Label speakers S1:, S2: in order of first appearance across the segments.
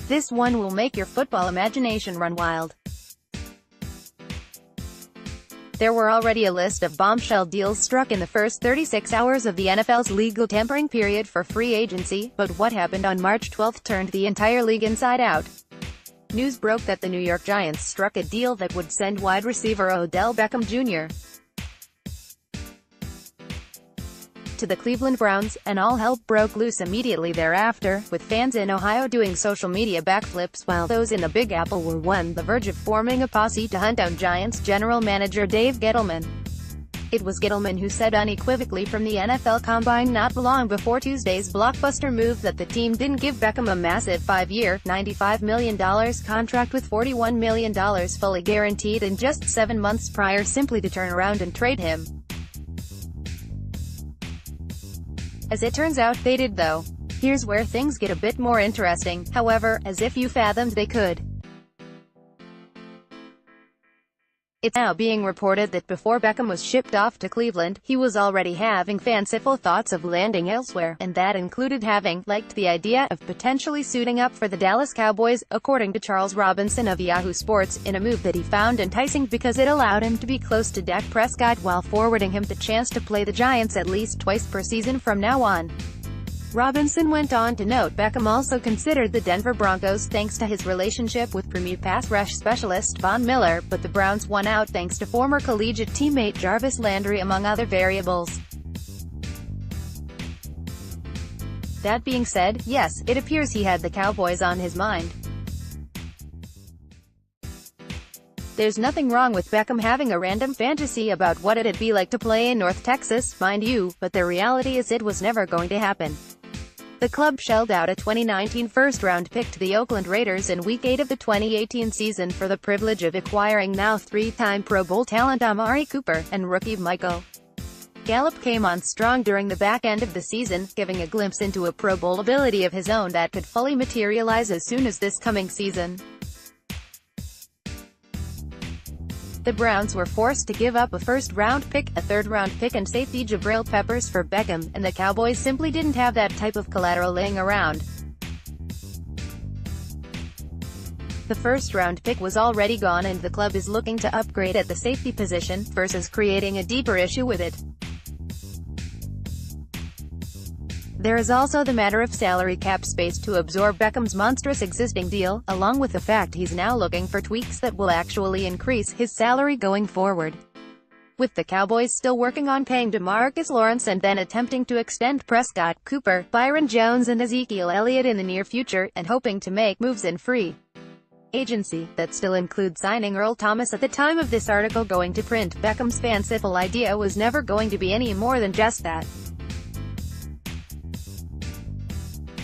S1: This one will make your football imagination run wild. There were already a list of bombshell deals struck in the first 36 hours of the NFL's legal tampering period for free agency, but what happened on March 12 turned the entire league inside out. News broke that the New York Giants struck a deal that would send wide receiver Odell Beckham Jr. to the Cleveland Browns, and all hell broke loose immediately thereafter, with fans in Ohio doing social media backflips while those in the Big Apple were on the verge of forming a posse to hunt down Giants general manager Dave Gettleman. It was Gettleman who said unequivocally from the NFL Combine not long before Tuesday's blockbuster move that the team didn't give Beckham a massive 5-year, $95 million contract with $41 million fully guaranteed in just 7 months prior simply to turn around and trade him. As it turns out, they did though. Here's where things get a bit more interesting, however, as if you fathomed they could. It's now being reported that before Beckham was shipped off to Cleveland, he was already having fanciful thoughts of landing elsewhere, and that included having liked the idea of potentially suiting up for the Dallas Cowboys, according to Charles Robinson of Yahoo Sports, in a move that he found enticing because it allowed him to be close to Dak Prescott while forwarding him the chance to play the Giants at least twice per season from now on. Robinson went on to note Beckham also considered the Denver Broncos thanks to his relationship with premier pass rush specialist Von Miller, but the Browns won out thanks to former collegiate teammate Jarvis Landry among other variables. That being said, yes, it appears he had the Cowboys on his mind. There's nothing wrong with Beckham having a random fantasy about what it'd be like to play in North Texas, mind you, but the reality is it was never going to happen. The club shelled out a 2019 first-round pick to the Oakland Raiders in Week 8 of the 2018 season for the privilege of acquiring now 3-time Pro Bowl talent Amari Cooper, and rookie Michael Gallup came on strong during the back end of the season, giving a glimpse into a Pro Bowl ability of his own that could fully materialize as soon as this coming season. The Browns were forced to give up a first-round pick, a third-round pick and safety Jabril Peppers for Beckham, and the Cowboys simply didn't have that type of collateral laying around. The first-round pick was already gone and the club is looking to upgrade at the safety position, versus creating a deeper issue with it. There is also the matter of salary cap space to absorb Beckham's monstrous existing deal, along with the fact he's now looking for tweaks that will actually increase his salary going forward. With the Cowboys still working on paying DeMarcus Lawrence and then attempting to extend Prescott, Cooper, Byron Jones and Ezekiel Elliott in the near future, and hoping to make moves in free agency, that still includes signing Earl Thomas at the time of this article going to print, Beckham's fanciful idea was never going to be any more than just that.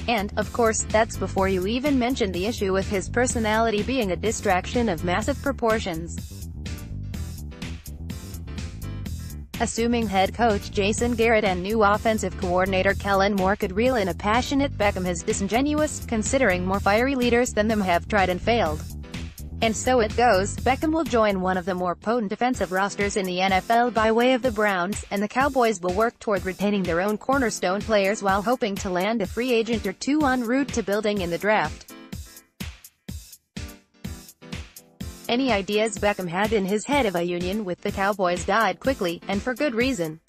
S1: And, of course, that's before you even mention the issue with his personality being a distraction of massive proportions. Assuming head coach Jason Garrett and new offensive coordinator Kellen Moore could reel in a passionate Beckham as disingenuous, considering more fiery leaders than them have tried and failed. And so it goes, Beckham will join one of the more potent defensive rosters in the NFL by way of the Browns, and the Cowboys will work toward retaining their own cornerstone players while hoping to land a free agent or two en route to building in the draft. Any ideas Beckham had in his head of a union with the Cowboys died quickly, and for good reason.